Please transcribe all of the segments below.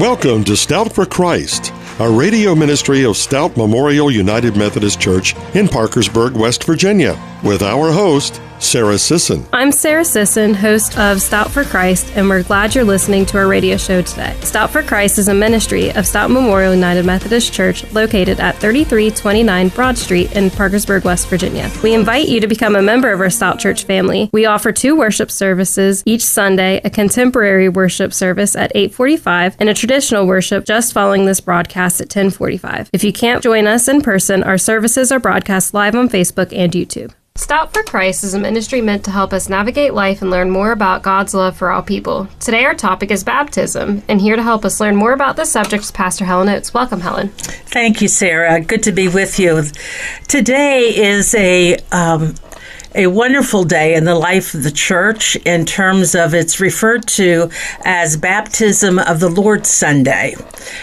Welcome to Stout for Christ, a radio ministry of Stout Memorial United Methodist Church in Parkersburg, West Virginia, with our host, Sarah Sisson. I'm Sarah Sisson, host of Stout for Christ, and we're glad you're listening to our radio show today. Stout for Christ is a ministry of Stout Memorial United Methodist Church located at 3329 Broad Street in Parkersburg, West Virginia. We invite you to become a member of our Stout Church family. We offer 2 worship services each Sunday, a contemporary worship service at 8:45 and a traditional worship just following this broadcast at 10:45. If you can't join us in person, our services are broadcast live on Facebook and YouTube. Stout for Christ is a ministry meant to help us navigate life and learn more about God's love for all people. Today our topic is baptism, and here to help us learn more about this subject is Pastor Helen Oates. Welcome, Helen. Thank you, Sarah. Good to be with you. Today is a wonderful day in the life of the church in terms of it's referred to as Baptism of the Lord Sunday.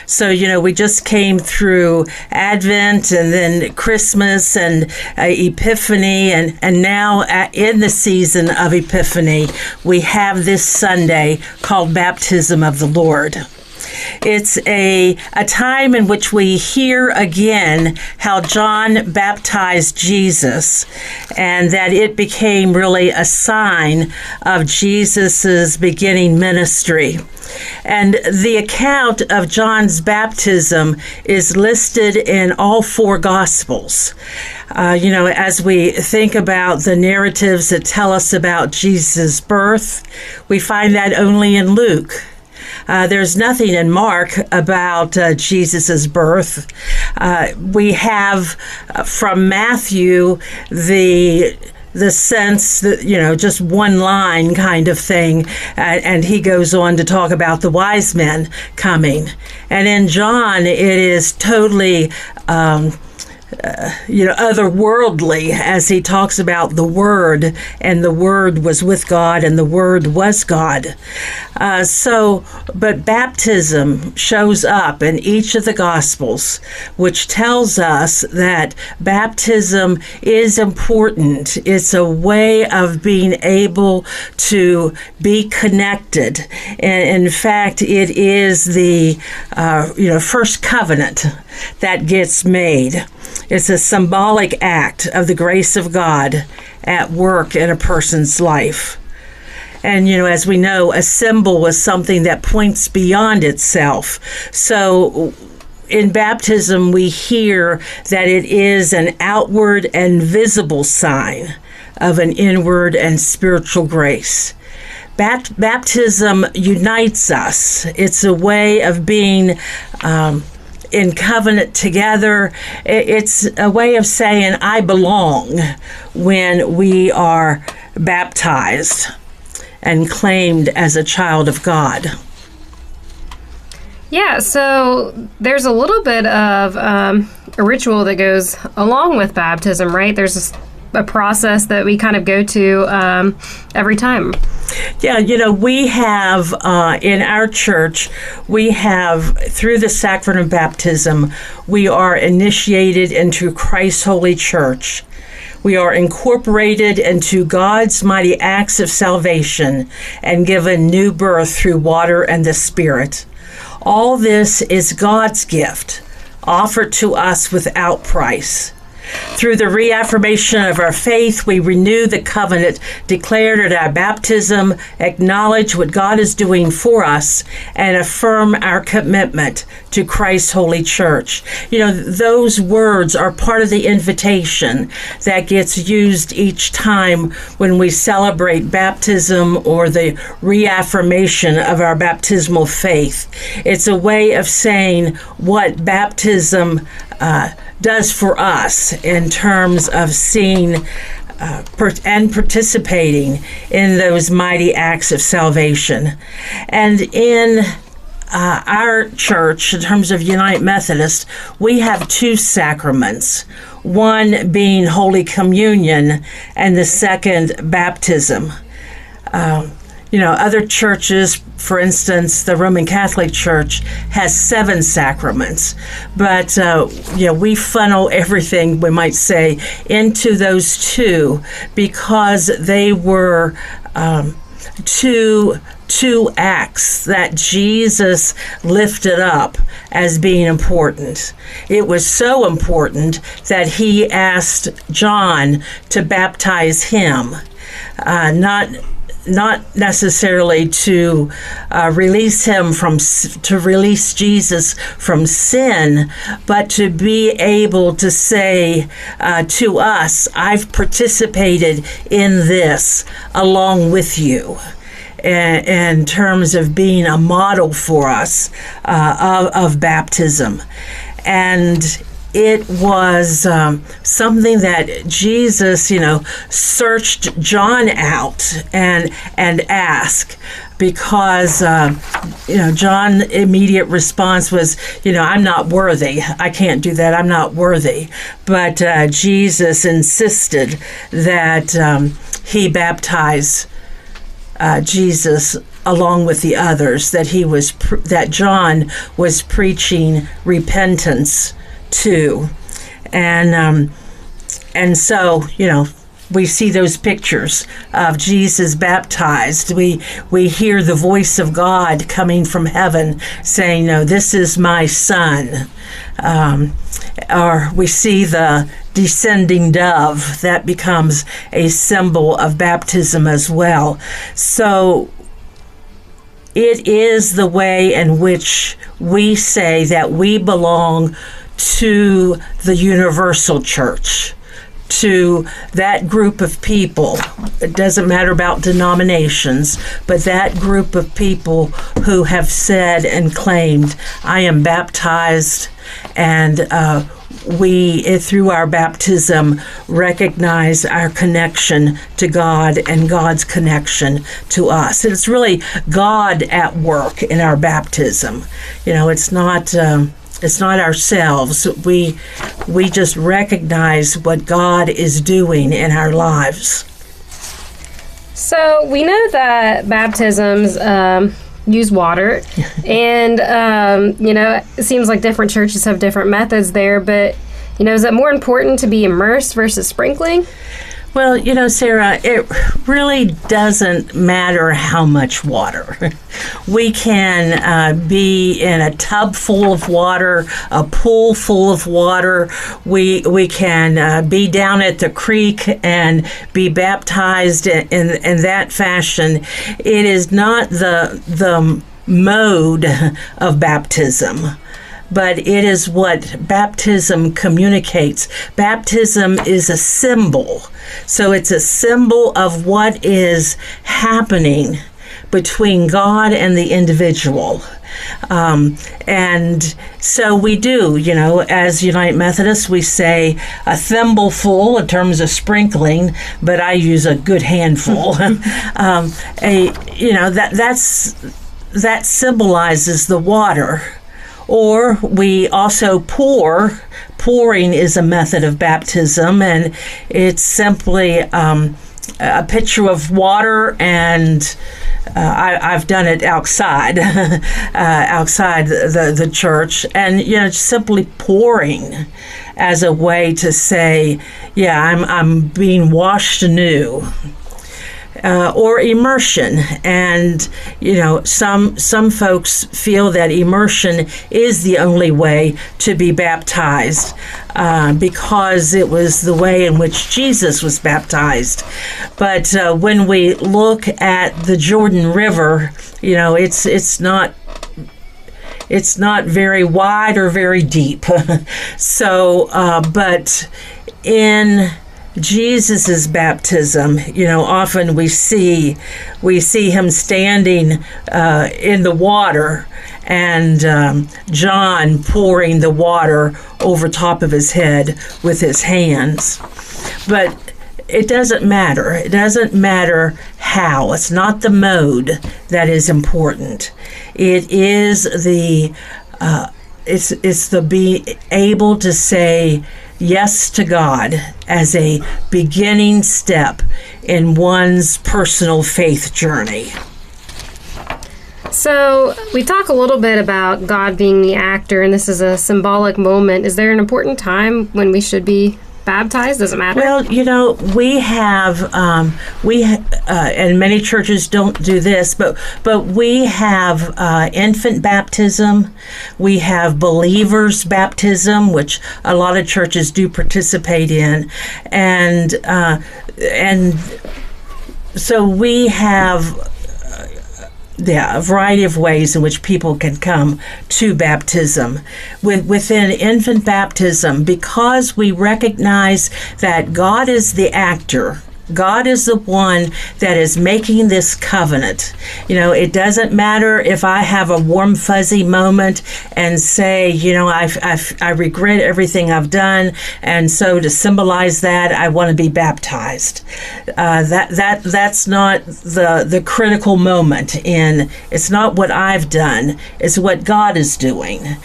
So, we just came through Advent and then Christmas and Epiphany, and now in the season of Epiphany, we have this Sunday called Baptism of the Lord. It's a time in which we hear again how John baptized Jesus, and that it became really a sign of Jesus's beginning ministry. And the account of John's baptism is listed in all 4 Gospels. As we think about the narratives that tell us about Jesus' birth, we find that only in Luke. There's nothing in Mark about Jesus' birth. We have from Matthew the sense that, just one line kind of thing, and he goes on to talk about the wise men coming. And in John, it is totally otherworldly, as he talks about the Word, and the Word was with God, and the Word was God. But baptism shows up in each of the Gospels, which tells us that baptism is important. It's a way of being able to be connected. And in fact, it is the first covenant that gets made. It's a symbolic act of the grace of God at work in a person's life. And, as we know, a symbol is something that points beyond itself. So in baptism, we hear that it is an outward and visible sign of an inward and spiritual grace. Baptism unites us. It's a way of being in covenant together. It's a way of saying I belong when we are baptized and claimed as a child of God. Yeah, so there's a little bit of a ritual that goes along with baptism, right? There's a process that we kind of go to every time. Yeah, we have in our church, we have, through the sacrament of baptism, we are initiated into Christ's holy church. We are incorporated into God's mighty acts of salvation and given new birth through water and the Spirit. All this is God's gift, offered to us without price. Through the reaffirmation of our faith, we renew the covenant declared at our baptism, acknowledge what God is doing for us, and affirm our commitment to Christ's holy church. Those words are part of the invitation that gets used each time when we celebrate baptism or the reaffirmation of our baptismal faith. It's a way of saying what baptism does for us in terms of seeing and participating in those mighty acts of salvation. And in our church, in terms of United Methodist, we have 2 sacraments, one being Holy Communion and the second baptism. Other churches, for instance, the Roman Catholic Church has 7 sacraments, but we funnel everything, we might say, into those 2 because they were two acts that Jesus lifted up as being important. It was so important that he asked John to baptize him, not necessarily to release Jesus from sin, but to be able to say to us, I've participated in this along with you, in terms of being a model for us of baptism. And it was something that Jesus, searched John out and asked, because, John's immediate response was, I'm not worthy. I can't do that. I'm not worthy. But Jesus insisted that he baptize Jesus along with the others, that John was preaching repentance to. And so, we see those pictures of Jesus baptized. We hear the voice of God coming from heaven saying, no, this is my son. Or we see the descending dove. That becomes a symbol of baptism as well. So it is the way in which we say that we belong to the universal church, to that group of people. It doesn't matter about denominations, but that group of people who have said and claimed, I am baptized, and we, through our baptism, recognize our connection to God and God's connection to us. And it's really God at work in our baptism. It's not ourselves. We just recognize what God is doing in our lives. So we know that baptisms use water, and it seems like different churches have different methods there, but is it more important to be immersed versus sprinkling? Well, Sarah, it really doesn't matter how much water. We can be in a tub full of water, a pool full of water. We can be down at the creek and be baptized in that fashion. It is not the mode of baptism, but it is what baptism communicates. Baptism is a symbol. So it's a symbol of what is happening between God and the individual. And so we do, as United Methodists, we say a thimbleful in terms of sprinkling, but I use a good handful. That symbolizes the water. Or we also pour. Pouring is a method of baptism, and it's simply a pitcher of water, and I've done it outside, outside the church, and simply pouring as a way to say, yeah, I'm being washed anew. Or immersion, and some folks feel that immersion is the only way to be baptized because it was the way in which Jesus was baptized. But when we look at the Jordan River, it's not very wide or very deep. So, but in Jesus's baptism, often we see him standing in the water, and John pouring the water over top of his head with his hands. But it doesn't matter. It doesn't matter how. It's not the mode that is important. It is it's the be able to say yes to God as a beginning step in one's personal faith journey. So we talk a little bit about God being the actor, and this is a symbolic moment. Is there an important time when we should be baptized? Does it matter? Well, we have and many churches don't do this, but we have infant baptism. We have believers baptism, which a lot of churches do participate in, and so we have a variety of ways in which people can come to baptism. Within infant baptism, because we recognize that God is the actor, God is the one that is making this covenant. It doesn't matter if I have a warm, fuzzy moment and say, I regret everything I've done, and so to symbolize that, I want to be baptized. That's not the critical moment. It's not what I've done; it's what God is doing,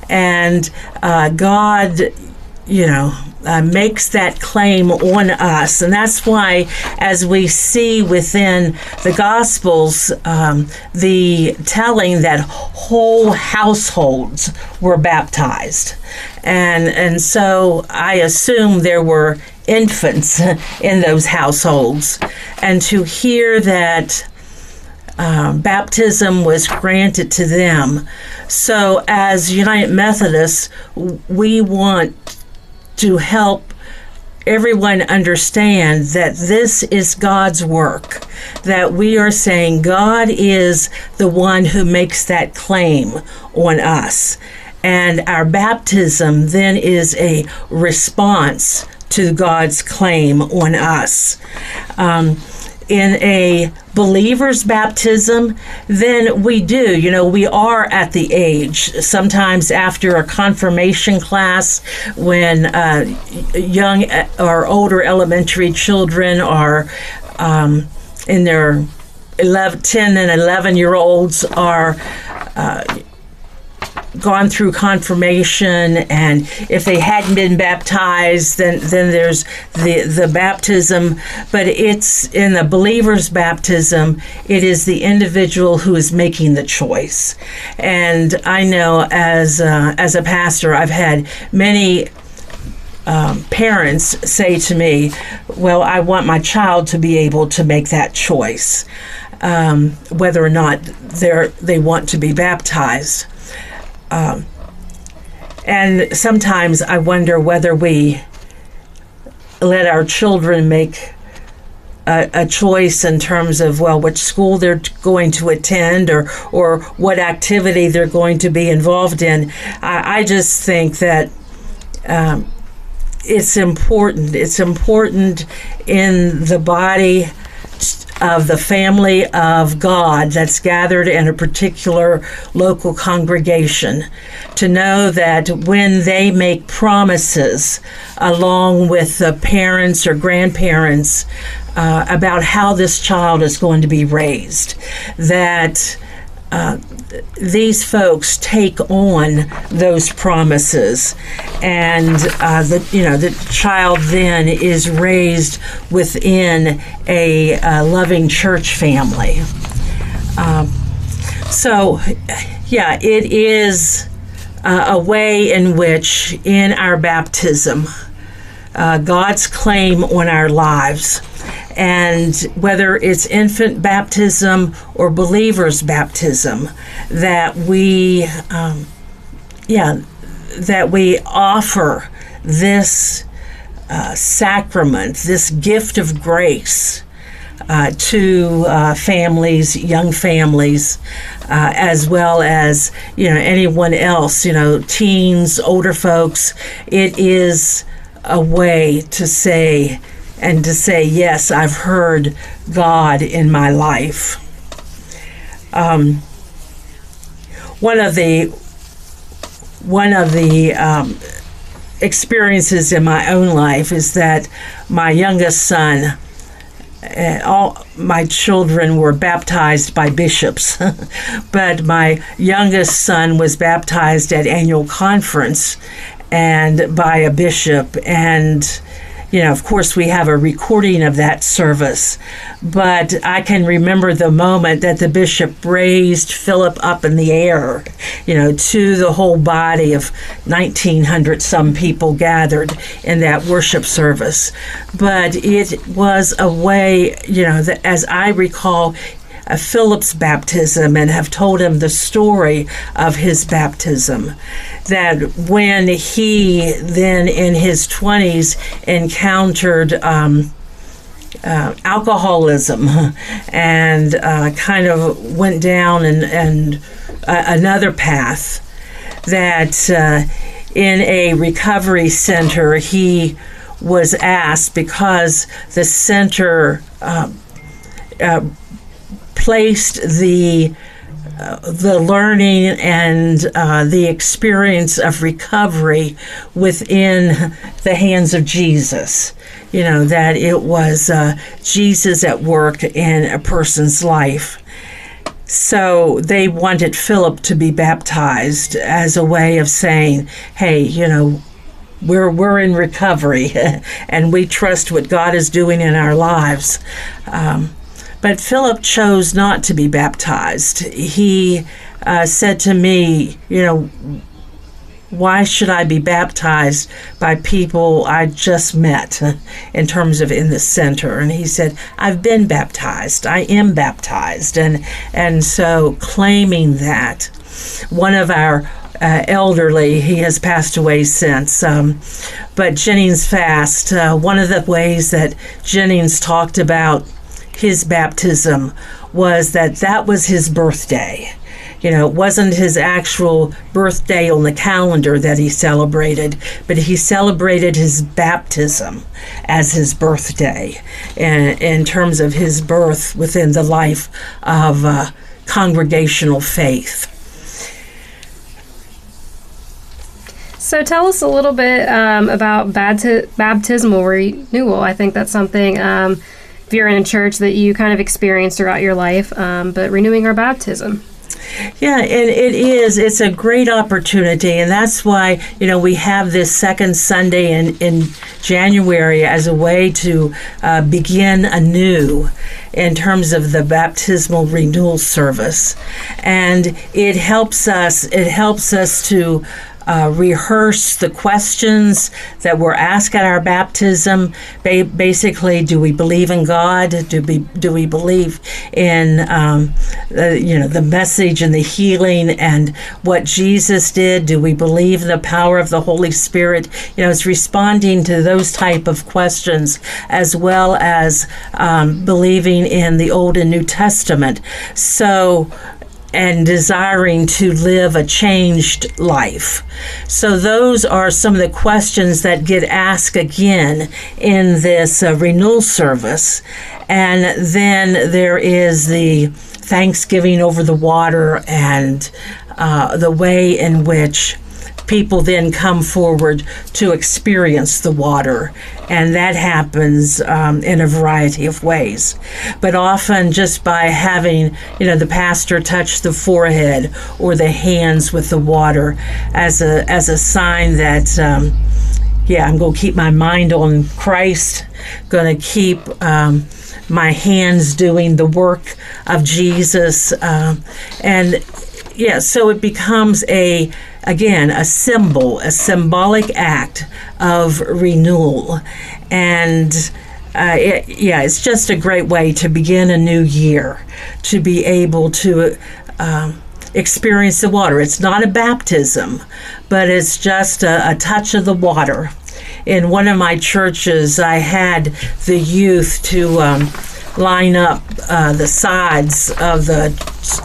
and God, makes that claim on us. And that's why, as we see within the Gospels, the telling that whole households were baptized. And so I assume there were infants in those households. And to hear that baptism was granted to them. So as United Methodists, we want to help everyone understand that this is God's work, that we are saying God is the one who makes that claim on us. And our baptism then is a response to God's claim on us. In a believer's baptism, then we are at the age, sometimes after a confirmation class, when young or older elementary children are in their 10 and 11-year-olds are gone through confirmation, and if they hadn't been baptized, then there's the baptism. But it's in the believer's baptism, it is the individual who is making the choice. And I know as a pastor, I've had many parents say to me, well, I want my child to be able to make that choice, whether or not they want to be baptized. And sometimes I wonder whether we let our children make a choice in terms of, which school they're going to attend or what activity they're going to be involved in. I just think that it's important. It's important in the body of the family of God that's gathered in a particular local congregation, to know that when they make promises along with the parents or grandparents about how this child is going to be raised, that these folks take on those promises, and the child then is raised within a loving church family. It is a way in which, in our baptism, God's claim on our lives, and whether it's infant baptism or believer's baptism, that we offer this sacrament, this gift of grace to families, young families, as well as anyone else, teens, older folks. It is a way to say, yes, I've heard God in my life. One of the experiences in my own life is that my youngest son, all my children were baptized by bishops, but my youngest son was baptized at annual conference and by a bishop. And of course, we have a recording of that service, but I can remember the moment that the bishop raised Philip up in the air, to the whole body of 1,900 some people gathered in that worship service. But it was a way, that, as I recall, Philip's baptism and have told him the story of his baptism, that when he then in his 20s encountered alcoholism and kind of went down and another path, that in a recovery center he was asked, because the center placed the learning and the experience of recovery within the hands of Jesus. That it was Jesus at work in a person's life. So they wanted Philip to be baptized as a way of saying, hey, we're in recovery and we trust what God is doing in our lives. But Philip chose not to be baptized. He said to me, why should I be baptized by people I just met in terms of in the center? And he said, I've been baptized. I am baptized. And so claiming that, one of our elderly, he has passed away since, but Jennings Fast, one of the ways that Jennings talked about his baptism was that was his birthday. It wasn't his actual birthday on the calendar that he celebrated, but he celebrated his baptism as his birthday in terms of his birth within the life of congregational faith. So tell us a little bit about baptismal renewal. I think that's something, if you're in a church, that you kind of experience throughout your life, but renewing our baptism. Yeah, and it's a great opportunity, and that's why, we have this second Sunday in January as a way to begin anew in terms of the baptismal renewal service. And it helps us to rehearse the questions that were asked at our baptism. Basically, do we believe in God? Do we believe in the message and the healing and what Jesus did? Do we believe in the power of the Holy Spirit? It's responding to those type of questions, as well as believing in the Old and New Testament. And desiring to live a changed life. So those are some of the questions that get asked again in this renewal service. And then there is the Thanksgiving over the water and the way in which people then come forward to experience the water. And that happens in a variety of ways. But often just by having, the pastor touch the forehead or the hands with the water as a sign that, I'm going to keep my mind on Christ, going to keep my hands doing the work of Jesus. So it becomes a symbolic act of renewal. And it's just a great way to begin a new year, to be able to experience the water. It's not a baptism, but it's just a touch of the water. In one of my churches, I had the youth to line up the sides of the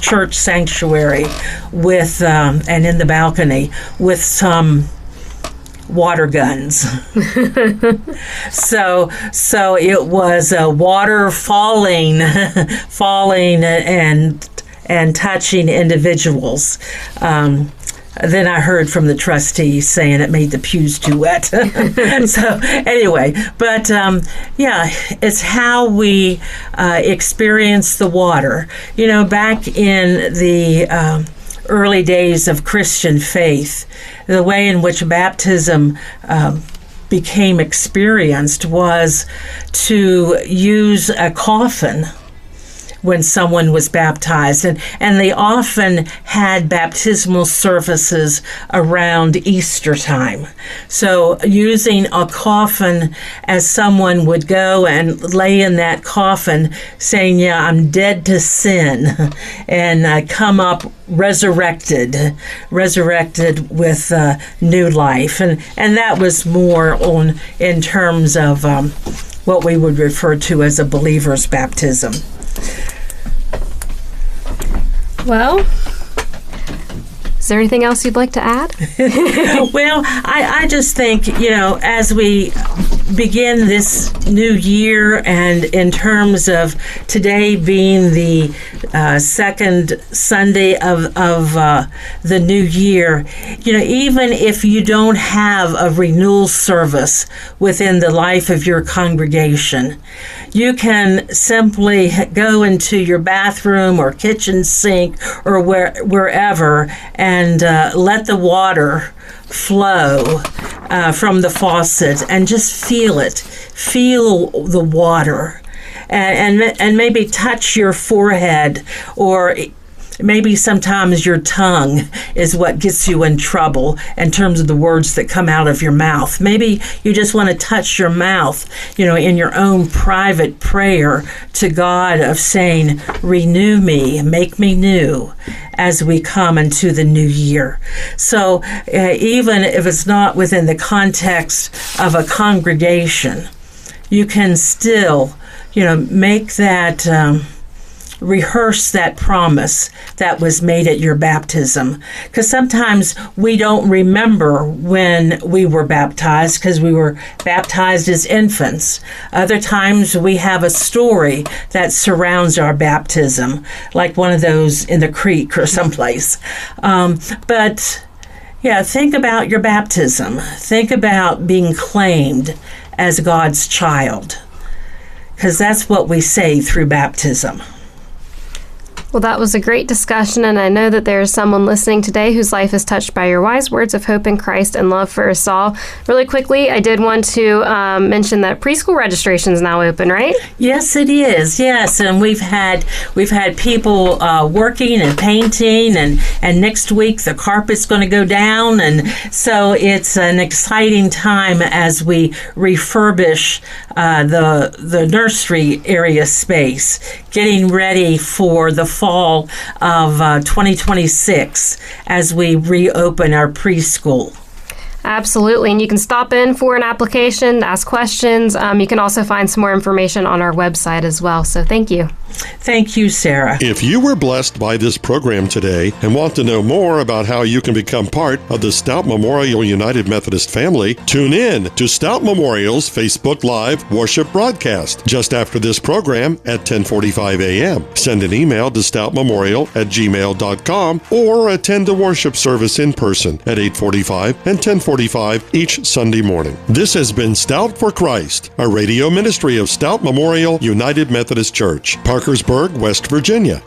church sanctuary with and in the balcony with some water guns. so it was water falling and touching individuals. Then I heard from the trustees saying it made the pews too wet. So anyway, but it's how we experience the water. Back in the early days of Christian faith, the way in which baptism became experienced was to use a coffin when someone was baptized. And they often had baptismal services around Easter time. So using a coffin as someone would go and lay in that coffin saying, yeah, I'm dead to sin, and come up resurrected with new life. And that was more in terms of what we would refer to as a believer's baptism. Well, is there anything else you'd like to add? Well, I just think, as we begin this new year, and in terms of today being the second Sunday of the new year, even if you don't have a renewal service within the life of your congregation, you can simply go into your bathroom or kitchen sink or wherever and let the water flow from the faucet and just feel it. Feel the water. And maybe touch your forehead, or maybe sometimes your tongue is what gets you in trouble in terms of the words that come out of your mouth. Maybe you just want to touch your mouth, in your own private prayer to God of saying, renew me, make me new as we come into the new year. So even if it's not within the context of a congregation, you can still, make that rehearse that promise that was made at your baptism. Because sometimes we don't remember when we were baptized because we were baptized as infants. Other times we have a story that surrounds our baptism, like one of those in the creek or someplace. But think about your baptism. Think about being claimed as God's child, because that's what we say through baptism. Well, that was a great discussion, and I know that there is someone listening today whose life is touched by your wise words of hope in Christ and love for us all. Really quickly, I did want to mention that preschool registration is now open, right? Yes, it is. Yes, and we've had people working and painting, and next week the carpet's going to go down, and so it's an exciting time as we refurbish the nursery area space, getting ready for the fall of 2026 as we reopen our preschool. Absolutely, and you can stop in for an application, ask questions. You can also find some more information on our website as well, so thank you. Thank you, Sarah. If you were blessed by this program today and want to know more about how you can become part of the Stout Memorial United Methodist family, tune in to Stout Memorial's Facebook Live worship broadcast just after this program at 10:45 a.m. Send an email to stoutmemorial@gmail.com or attend a worship service in person at 8:45 and 10:45 each Sunday morning. This has been Stout for Christ, a radio ministry of Stout Memorial United Methodist Church, Parkersburg, West Virginia.